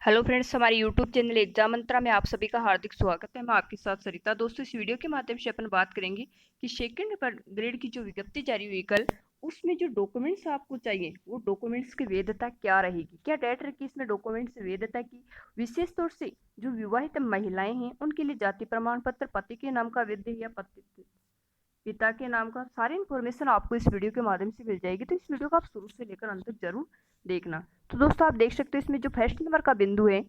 Hello friends, हमारे YouTube channel exam मंत्रा में आप सभी का हार्दिक स्वागत है। मैं आपके साथ सरिता। दोस्तों, इस वीडियो के माध्यम से अपन बात करेंगे कि सेकंड ग्रेड की जो विज्ञप्ति जारी हुई कल, उसमें जो डॉक्यूमेंट्स आपको चाहिए वो डॉक्यूमेंट्स की वैधता क्या रहेगी, क्या डेट रखी इसमें डॉक्यूमेंट्स वैधता की। विशेष तौर से जो विवाहित महिलाएं हैं उनके लिए जाति प्रमाण पत्र, पति के नाम का वैध या पिता के नाम का, सारी इन्फॉर्मेशन आपको इस वीडियो के माध्यम से मिल जाएगी। तो इस वीडियो को आप शुरू से लेकर अंत तक जरूर देखना। तो दोस्तों, आप देख सकते हो इसमें जो फर्स्ट नंबर का बिंदु है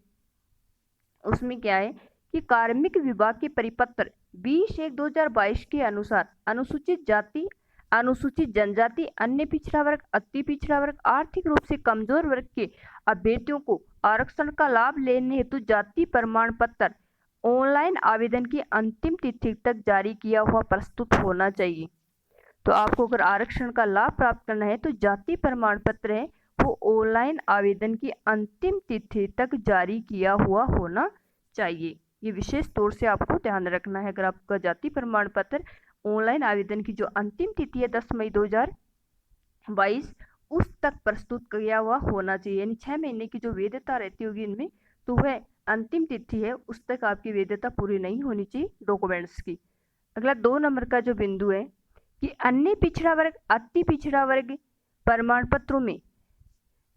उसमें क्या है कि कार्मिक विभाग के परिपत्र 20/1/2022 के अनुसार अनुसूचित जाति, अनुसूचित जनजाति, अन्य पिछड़ा वर्ग, अति पिछड़ा वर्ग, आर्थिक रूप से कमजोर वर्ग के अभ्यर्थियों को आरक्षण का लाभ लेने हेतु जाति प्रमाण पत्र ऑनलाइन आवेदन की अंतिम तिथि तक जारी किया हुआ प्रस्तुत होना चाहिए। तो आपको अगर आरक्षण का लाभ प्राप्त करना है तो जाति प्रमाण पत्र है वो ऑनलाइन आवेदन की अंतिम तिथि तक जारी किया हुआ होना चाहिए। ये विशेष तौर से आपको ध्यान रखना है। अगर आपका जाति प्रमाण पत्र ऑनलाइन आवेदन की जो अंतिम तिथि है 10 मई 2022 उस तक प्रस्तुत किया हुआ होना चाहिए, यानी 6 महीने की जो वैधता रहती होगी इनमें, तो वह अंतिम तिथि है उस तक आपकी वैधता पूरी नहीं होनी चाहिए डॉक्यूमेंट्स की। अगला 2 नंबर का जो बिंदु है कि अन्य पिछड़ा वर्ग, अति पिछड़ा वर्ग प्रमाण पत्रों में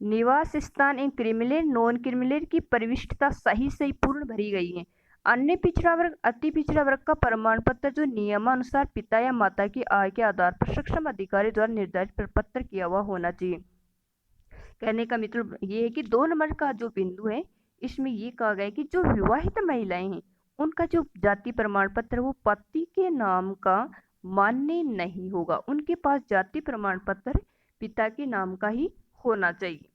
निवास स्थान इन क्रिमिलेयर नॉन क्रिमिलेयर की प्रविष्टता सही पूर्ण भरी गई है। अन्य पिछड़ा वर्ग, अति पिछड़ा वर्ग का प्रमाण पत्र जो नियमानुसार पिता या माता की आय के आधार पर सक्षम अधिकारी द्वारा निर्धारित प्रपत्र किया हुआ होना चाहिए। कहने का मतलब ये है कि 2 नंबर का जो बिंदु है इसमें ये कहा गया है कि जो विवाहित महिलाएं हैं उनका जो जाति प्रमाण पत्र वो पति के नाम का मान्य नहीं होगा, उनके पास जाति प्रमाण पत्र पिता के नाम का ही होना चाहिए।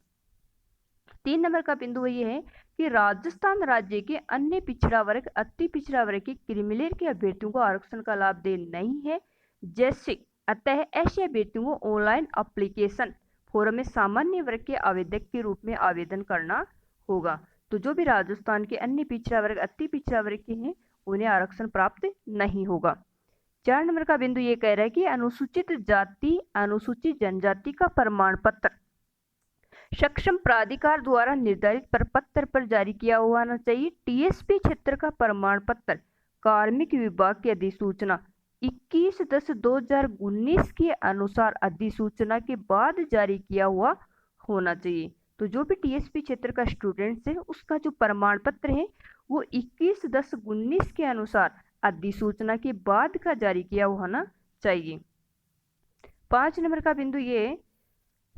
3 नंबर का बिंदु ये है कि राजस्थान राज्य के अन्य पिछड़ा वर्ग, अति पिछड़ा वर्ग के क्रिमिलेयर के अभ्यर्थियों को आरक्षण का लाभ दे नहीं है, जैसे अतः ऐसे अभ्यर्थियों को ऑनलाइन एप्लीकेशन फोरम में सामान्य वर्ग के आवेदक के रूप में आवेदन करना होगा। तो जो भी राजस्थान के अन्य पिछड़ा वर्ग, अति पिछड़ा वर्ग के हैं उन्हें आरक्षण प्राप्त नहीं होगा। 4 नंबर का बिंदु ये कह रहा है कि अनुसूचित जाति, अनुसूचित जनजाति का प्रमाण पत्र सक्षम प्राधिकार द्वारा निर्धारित प्रपत्र पर जारी किया हुआ होना चाहिए। टीएसपी क्षेत्र का प्रमाण पत्र कार्मिक विभाग की अधिसूचना 21/10/2019 के अनुसार अधिसूचना के बाद जारी किया हुआ होना चाहिए। तो जो भी टीएसपी क्षेत्र का स्टूडेंट्स है उसका जो प्रमाण पत्र है वो 21/10/19 के अनुसार अधिसूचना के बाद का जारी किया हुआ होना चाहिए। 5 नंबर का बिंदु ये है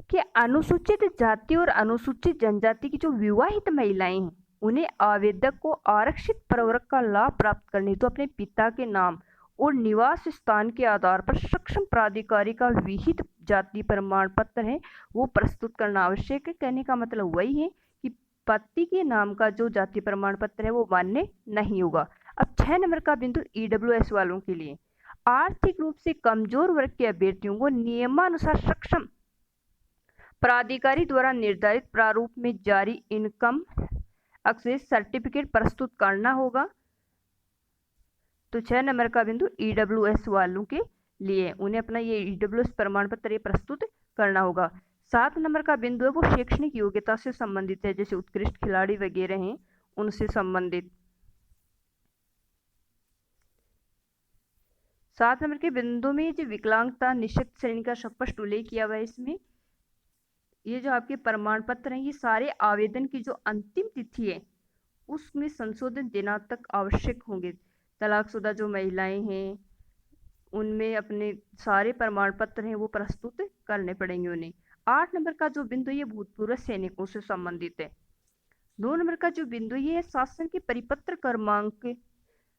कि अनुसूचित जाति और अनुसूचित जनजाति की जो विवाहित महिलाएं हैं उन्हें आवेदक को आरक्षित प्रवर्ग का लाभ प्राप्त करने तो अपने पिता के नाम और निवास स्थान के आधार पर सक्षम प्राधिकारी का विहित जाति प्रमाण पत्र है वो प्रस्तुत करना आवश्यक है। कहने का मतलब वही है कि पति के नाम का जो जाति प्रमाण पत्र है वो मान्य नहीं होगा। अब 6 नंबर का बिंदु ईडब्ल्यूएस वालों के लिए, आर्थिक रूप से कमजोर वर्ग के अभ्यर्थियों को नियमानुसार सक्षम प्राधिकारी द्वारा निर्धारित प्रारूप में जारी इनकम एक्सेस सर्टिफिकेट प्रस्तुत करना होगा। तो 6 नंबर का बिंदु ईडब्ल्यूएस वालों के लिए, उन्हें अपना ये ईडब्ल्यूएस प्रमाण पत्र ये प्रस्तुत करना होगा। 7 नंबर का बिंदु है वो शैक्षणिक योग्यता से संबंधित है, जैसे उत्कृष्ट खिलाड़ी वगैरह हैं उनसे संबंधित। 7 नंबर के बिंदु में जो विकलांगता निश्चित श्रेणी का स्पष्ट उल्लेख किया हुआ है। इसमें ये जो आपके प्रमाण पत्र हैं ये सारे आवेदन की जो अंतिम तिथि है उसमें संशोधन देना तक आवश्यक होंगे। तलाकशुदा जो महिलाएं हैं उनमें अपने सारे प्रमाण पत्र हैं वो प्रस्तुत करने पड़ेंगे उन्हें। 8 नंबर का जो बिंदु ये भूतपूर्व सैनिकों से संबंधित है। 9 नंबर का जो बिंदु ये है शासन के परिपत्र क्रमांक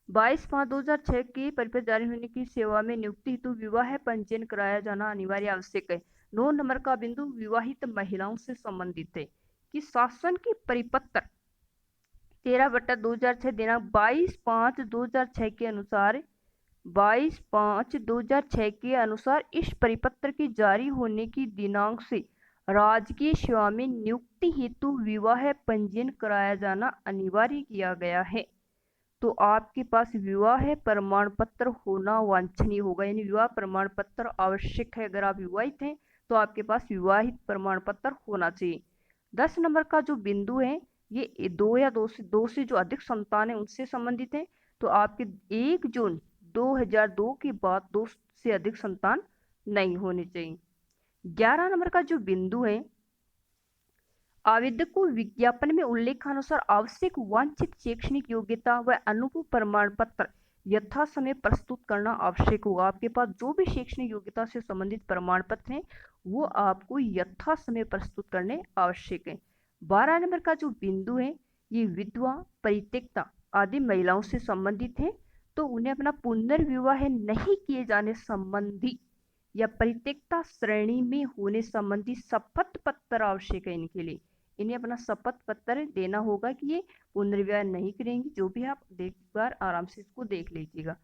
22/5/2006 के परिपत्र जारी होने की सेवा में नियुक्ति हेतु विवाह पंजीयन कराया जाना अनिवार्य आवश्यक है। 9 नंबर का बिंदु विवाहित महिलाओं से संबंधित है कि शासन के परिपत्र 13/2006 दिनांक 22/5/2006 के अनुसार 22/5/2006 के अनुसार इस परिपत्र के जारी होने की दिनांक से राजकीय सेवा में नियुक्ति हेतु विवाह पंजीयन कराया जाना अनिवार्य किया गया है। तो आपके पास विवाह प्रमाण पत्र होना वांछनीय होगा, यानी विवाह प्रमाण पत्र आवश्यक है। अगर आप विवाहित हैं तो आपके पास विवाहित प्रमाण पत्र होना चाहिए। 10 नंबर का जो बिंदु है ये दो से जो अधिक संतान है उनसे संबंधित है। तो आपके 1 जून 2002 के बाद 2 से अधिक संतान नहीं होने चाहिए। 11 नंबर का जो बिंदु है, आवेदक को विज्ञापन में उल्लेखानुसार आवश्यक वांछित शैक्षणिक योग्यता व अनुभव प्रमाण पत्र यथा समय प्रस्तुत करना आवश्यक होगा। आपके पास जो भी शैक्षणिक योग्यता से संबंधित प्रमाण पत्र हैं वो आपको यथा समय प्रस्तुत करने आवश्यक है। 12 नंबर का जो बिंदु है, ये विधवा, परित्यक्ता आदि महिलाओं से संबंधित है। तो उन्हें अपना पुनर्विवाह नहीं किए जाने संबंधी या परित्यक्ता श्रेणी में होने संबंधी शपथ पत्र आवश्यक है इनके लिए। इन्हें अपना शपथ पत्र देना होगा कि ये पुनर्विवाह नहीं करेंगी। जो भी आप एक बार आराम से इसको देख लीजिएगा।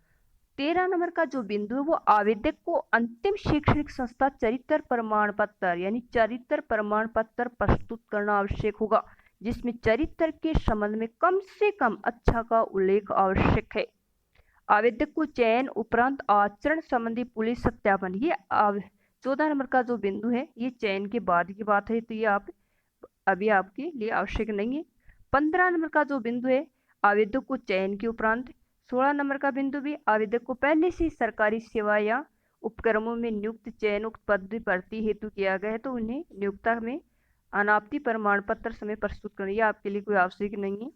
13 नंबर का जो बिंदु है, वो आवेदक को अंतिम शैक्षणिक संस्था चरित्र प्रमाण पत्र यानी चरित्र प्रमाण पत्र प्रस्तुत करना आवश्यक होगा, जिसमें चरित्र के संबंध में कम से कम अच्छा का उल्लेख आवश्यक है। आवेदक को चयन उपरांत आचरण संबंधी पुलिस सत्यापन, ये 14 नंबर का जो बिंदु है ये चयन के बाद की बात है, तो ये आप अभी आपके लिए आवश्यक नहीं है। 15 नंबर का जो बिंदु है, आवेदक को चयन के उपरांत। 16 नंबर का बिंदु भी आवेदक को पहले से सरकारी सेवा या उपक्रमों में नियुक्त चयन उक्त पद भर्ती हेतु किया गया है तो उन्हें नियुक्ता में अनापत्ति प्रमाण पत्र समय प्रस्तुत करना, यह आपके लिए कोई आवश्यक नहीं है।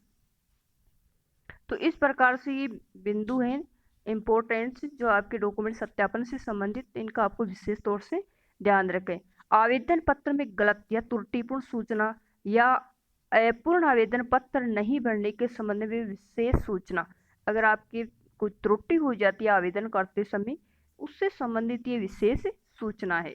तो इस प्रकार से ये बिंदु हैं इम्पोर्टेंट जो आपके डॉक्यूमेंट सत्यापन से संबंधित, इनका आपको विशेष तौर से ध्यान रखें। आवेदन पत्र में गलत या त्रुटिपूर्ण सूचना या अपूर्ण आवेदन पत्र नहीं भरने के संबंध में विशेष सूचना, अगर आपकी कोई त्रुटि हो जाती है आवेदन करते समय, उससे संबंधित ये विशेष सूचना है।